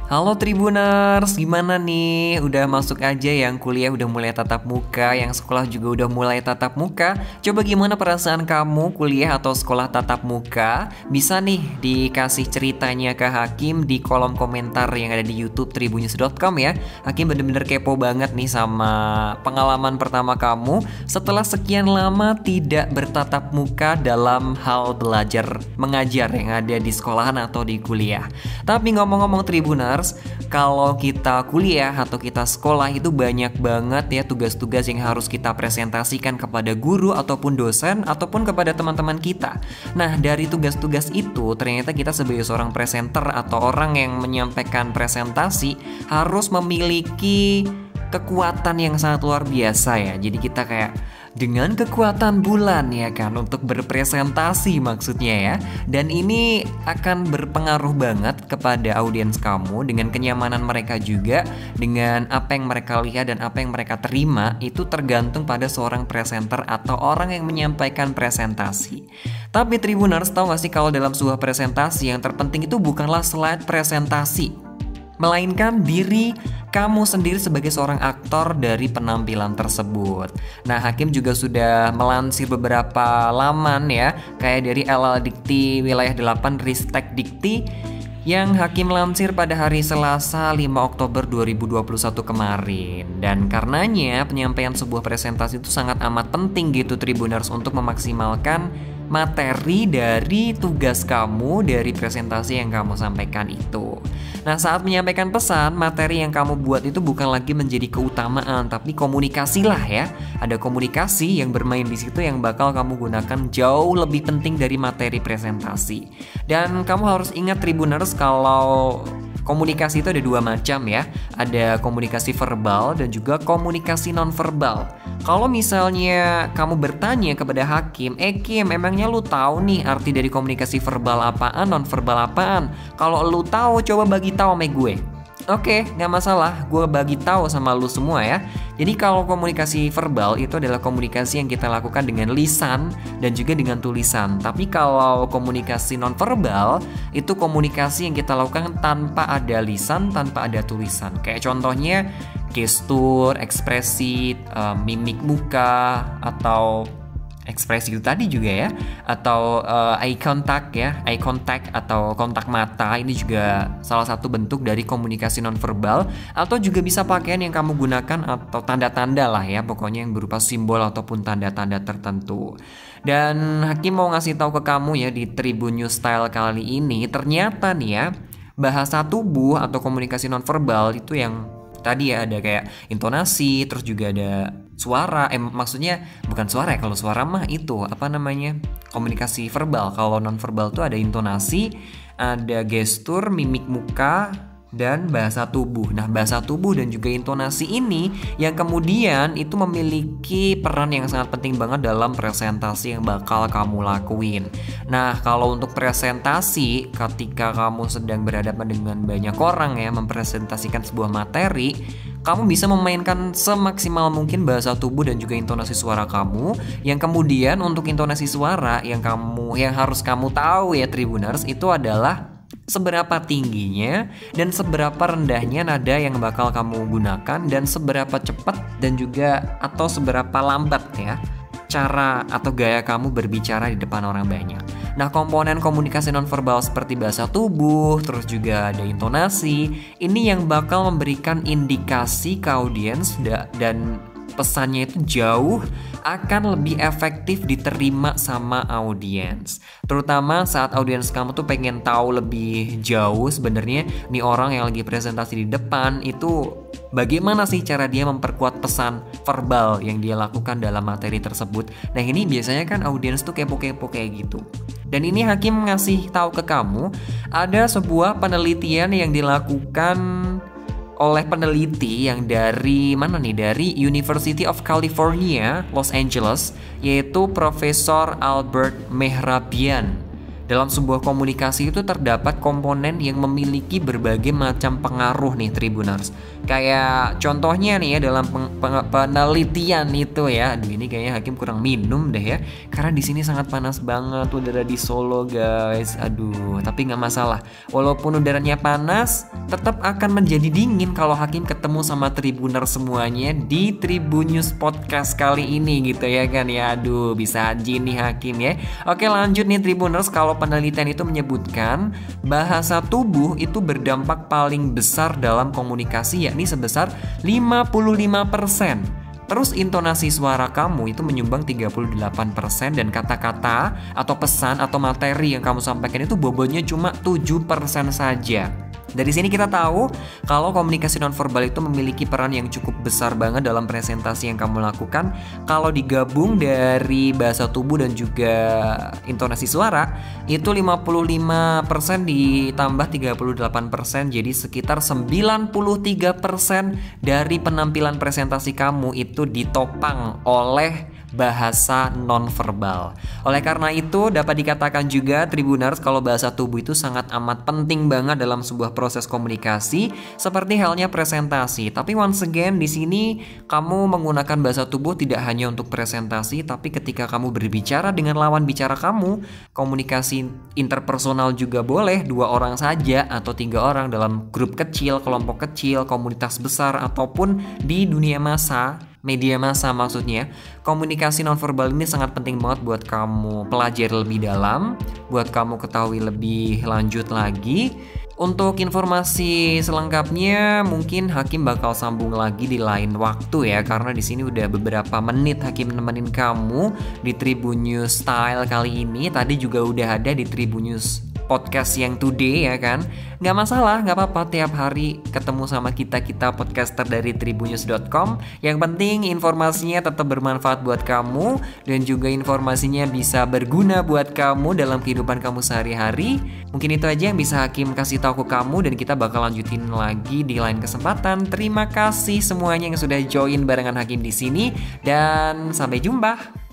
Halo Tribuners, gimana nih? Udah masuk aja yang kuliah udah mulai tatap muka, yang sekolah juga udah mulai tatap muka. Coba gimana perasaan kamu kuliah atau sekolah tatap muka? Bisa nih dikasih ceritanya ke Hakim di kolom komentar yang ada di YouTube tribunnews.com ya. Hakim bener-bener kepo banget nih sama pengalaman pertama kamu setelah sekian lama tidak bertatap muka dalam hal belajar mengajar yang ada di sekolahan atau di kuliah. Tapi ngomong-ngomong Tribuners, kalau kita kuliah atau kita sekolah itu banyak banget ya tugas-tugas yang harus kita presentasikan kepada guru ataupun dosen ataupun kepada teman-teman kita. Nah, dari tugas-tugas itu ternyata kita sebagai seorang presenter atau orang yang menyampaikan presentasi harus memiliki kekuatan yang sangat luar biasa ya. Jadi kita kayak dengan kekuatan bulan ya kan untuk berpresentasi maksudnya ya. Dan ini akan berpengaruh banget kepada audiens kamu dengan kenyamanan mereka juga, dengan apa yang mereka lihat dan apa yang mereka terima itu tergantung pada seorang presenter atau orang yang menyampaikan presentasi. Tapi Tribuners, tahu gak sih kalau dalam sebuah presentasi yang terpenting itu bukanlah slide presentasi, melainkan diri kamu sendiri sebagai seorang aktor dari penampilan tersebut. Nah, Hakim juga sudah melansir beberapa laman ya, kayak dari LL Dikti Wilayah 8 Ristek Dikti yang Hakim lansir pada hari Selasa 5 Oktober 2021 kemarin. Dan karenanya penyampaian sebuah presentasi itu sangat amat penting gitu Tribuners untuk memaksimalkan materi dari tugas kamu dari presentasi yang kamu sampaikan itu. Nah, saat menyampaikan pesan, materi yang kamu buat itu bukan lagi menjadi keutamaan, tapi komunikasi lah ya. Ada komunikasi yang bermain di situ yang bakal kamu gunakan jauh lebih penting dari materi presentasi. Dan kamu harus ingat Tribuners kalau komunikasi itu ada dua macam ya. Ada komunikasi verbal dan juga komunikasi nonverbal. Kalau misalnya kamu bertanya kepada Hakim, Kim, emangnya lu tahu nih arti dari komunikasi verbal apaan, nonverbal apaan? Kalau lu tahu, coba bagi tahu sama gue. Oke, nggak masalah, gue bagi tahu sama lu semua ya. Jadi kalau komunikasi verbal itu adalah komunikasi yang kita lakukan dengan lisan dan juga dengan tulisan. Tapi kalau komunikasi nonverbal itu komunikasi yang kita lakukan tanpa ada lisan, tanpa ada tulisan. Kayak contohnya gestur, ekspresi, mimik muka, atau ekspresi itu tadi juga ya, atau eye contact ya, eye contact atau kontak mata. Ini juga salah satu bentuk dari komunikasi nonverbal, atau juga bisa pakaian yang kamu gunakan atau tanda-tanda lah ya, pokoknya yang berupa simbol ataupun tanda-tanda tertentu. Dan Hakim mau ngasih tahu ke kamu ya di Tribun News Style kali ini, ternyata nih ya, bahasa tubuh atau komunikasi nonverbal itu yang tadi ya ada kayak intonasi, terus juga ada suara, maksudnya bukan suara ya, kalau suara mah itu apa namanya, komunikasi verbal. Kalau nonverbal tuh ada intonasi, ada gestur, mimik muka, dan bahasa tubuh. Nah, bahasa tubuh dan juga intonasi ini yang kemudian itu memiliki peran yang sangat penting banget dalam presentasi yang bakal kamu lakuin. Nah, kalau untuk presentasi ketika kamu sedang berhadapan dengan banyak orang ya, mempresentasikan sebuah materi, kamu bisa memainkan semaksimal mungkin bahasa tubuh dan juga intonasi suara kamu. Yang kemudian untuk intonasi suara yang harus kamu tahu ya Tribuners, itu adalah seberapa tingginya dan seberapa rendahnya nada yang bakal kamu gunakan, dan seberapa cepat dan juga atau seberapa lambat ya cara atau gaya kamu berbicara di depan orang banyak. Nah, komponen komunikasi nonverbal seperti bahasa tubuh, terus juga ada intonasi, ini yang bakal memberikan indikasi ke audiens dan pesannya itu jauh akan lebih efektif diterima sama audiens. Terutama saat audiens kamu tuh pengen tahu lebih jauh sebenarnya nih orang yang lagi presentasi di depan itu bagaimana sih cara dia memperkuat pesan verbal yang dia lakukan dalam materi tersebut. Nah, ini biasanya kan audiens tuh kepo-kepo kayak gitu. Dan ini Hakim ngasih tahu ke kamu, ada sebuah penelitian yang dilakukan oleh peneliti yang dari mana nih? Dari University of California, Los Angeles, yaitu Profesor Albert Mehrabian. Dalam sebuah komunikasi itu terdapat komponen yang memiliki berbagai macam pengaruh nih Tribuners. Kayak contohnya nih ya dalam penelitian itu ya. Aduh, ini kayaknya Hakim kurang minum deh ya. Karena di sini sangat panas banget udara di Solo guys. Aduh, tapi nggak masalah. Walaupun udaranya panas, tetap akan menjadi dingin kalau Hakim ketemu sama Tribuners semuanya di Tribunnews Podcast kali ini gitu ya kan ya. Aduh, bisa aja nih Hakim ya. Oke, lanjut nih Tribuners. Kalau penelitian itu menyebutkan bahasa tubuh itu berdampak paling besar dalam komunikasi, yakni sebesar 55%. Terus intonasi suara kamu itu menyumbang 38% dan kata-kata atau pesan atau materi yang kamu sampaikan itu bobotnya cuma 7% saja. Dari sini kita tahu kalau komunikasi nonverbal itu memiliki peran yang cukup besar banget dalam presentasi yang kamu lakukan. Kalau digabung dari bahasa tubuh dan juga intonasi suara, itu 55% ditambah 38%, jadi sekitar 93% dari penampilan presentasi kamu itu ditopang oleh bahasa nonverbal. Oleh karena itu dapat dikatakan juga Tribuners kalau bahasa tubuh itu sangat amat penting banget dalam sebuah proses komunikasi seperti halnya presentasi. Tapi once again di sini kamu menggunakan bahasa tubuh tidak hanya untuk presentasi, tapi ketika kamu berbicara dengan lawan bicara kamu, komunikasi interpersonal juga boleh 2 orang saja atau 3 orang dalam grup kecil, kelompok kecil, komunitas besar ataupun di dunia massa. Media massa maksudnya. Komunikasi nonverbal ini sangat penting banget buat kamu pelajari lebih dalam, buat kamu ketahui lebih lanjut lagi. Untuk informasi selengkapnya mungkin Hakim bakal sambung lagi di lain waktu ya, karena di sini udah beberapa menit Hakim nemenin kamu di Tribunnews Style kali ini. Tadi juga udah ada di Tribunnews Podcast yang today ya kan. Nggak masalah, nggak apa-apa tiap hari ketemu sama kita podcaster dari tribunnews.com. Yang penting informasinya tetap bermanfaat buat kamu dan juga informasinya bisa berguna buat kamu dalam kehidupan kamu sehari-hari. Mungkin itu aja yang bisa Hakim kasih tahu ke kamu dan kita bakal lanjutin lagi di lain kesempatan. Terima kasih semuanya yang sudah join barengan Hakim di sini dan sampai jumpa.